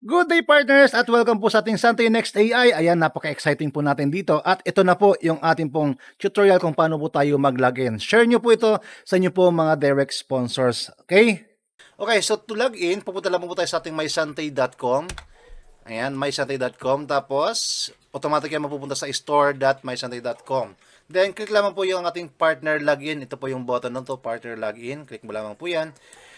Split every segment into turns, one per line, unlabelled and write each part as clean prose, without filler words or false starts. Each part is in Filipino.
Good day partners at welcome po sa ating Santay Next AI. Ayan, napaka-exciting po natin dito. At ito na po yung ating pong tutorial kung paano po tayo mag-login. Share nyo po ito sa inyo po mga direct sponsors. Okay? Okay, so to log in, pupunta lang po tayo sa ating mysantay.com. Ayan, mysantay.com. Tapos, automatic yan mapupunta sa store.mysantay.com. Then, click lamang po yung ating partner login. Ito po yung button nito, partner login. Click mo lamang po yan.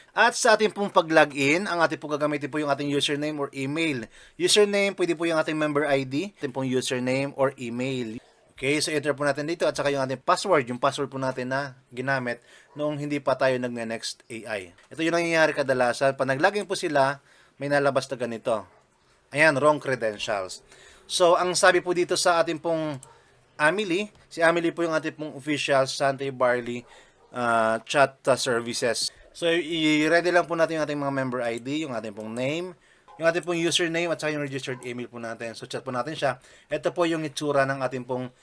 At sa ating pong pag-login, ang ating pong gagamitin po yung ating username or email. Username, pwede po yung ating member ID, ating pong username or email. Okay, so enter po natin dito at saka yung ating password, yung password po natin na ginamit noong hindi pa tayo nagne-next AI. Ito yung nangyayari kadalasan. Pag nag-login po sila, may nalabas na ganito. Ayan, wrong credentials. So, ang sabi po dito sa ating pong Amelie, si Amelie po yung ating pong official Santay Barley chat services. So, i-ready lang po natin yung ating mga member ID, yung ating pong name, yung ating pong username at saka yung registered email po natin. So, chat po natin siya. Ito po yung itsura ng ating pong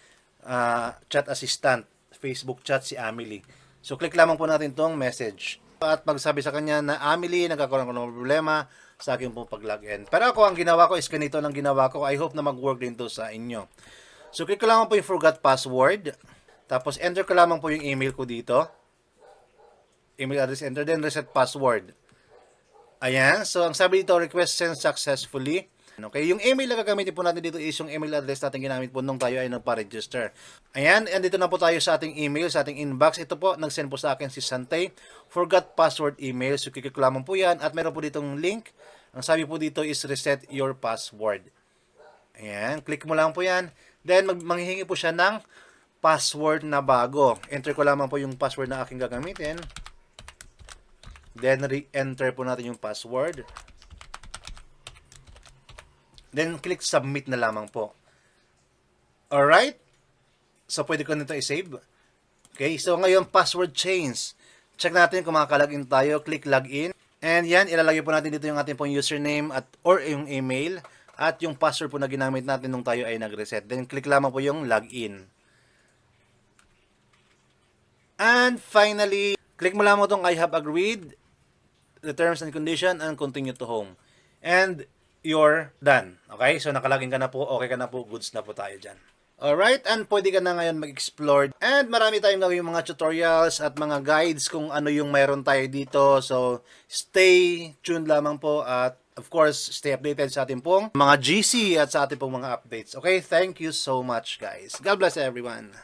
chat assistant, Facebook chat si Amelie. So, click lamang po natin tong message. At magsabi sa kanya na Amelie, nagkakaroon ko ng problema sa aking pong pag-login. Pero ako, ang ginawa ko is ganito lang ginawa ko. I hope na mag-work din to sa inyo. So, click ko lamang po yung forgot password. Tapos, enter ko lamang po yung email ko dito. Email address, enter, then reset password. Ayan. So, ang sabi dito, request sent successfully. Okay. Yung email na gagamitin po natin dito is yung email address natin ginamit po nung tayo ay nagpa-register. Ayan. And dito na po tayo sa ating email, sa ating inbox. Ito po, nag-send po sa akin si Santay. Forgot password email. So, kiklik lamang po yan. At meron po ditong link. Ang sabi po dito is reset your password. Ayan. Click mo lang po yan. Then, manghihingi po siya ng password na bago. Enter ko lamang po yung password na aking gagamitin. Then, re-enter po natin yung password. Then, click submit na lamang po. Alright? So, pwede ko nito i-save. Okay, so ngayon, password change. Check natin kung makakalagin tayo. Click login. And yan, ilalagay po natin dito yung ating pong username or yung email at yung password po na ginamit natin nung tayo ay nag-reset. Then, click lamang po yung login. And finally, click mo lamang itong I have agreed the terms and condition and continue to home. And you're done. Okay? So, nakalagin ka na po, okay ka na po, goods na po tayo dyan. Alright, and pwede ka na ngayon mag-explore. And marami tayong gawin mga tutorials at mga guides kung ano yung mayroon tayo dito. So, stay tuned lamang po at of course, stay updated sa ating pong mga GC at sa ating pong mga updates. Okay? Thank you so much, guys. God bless everyone.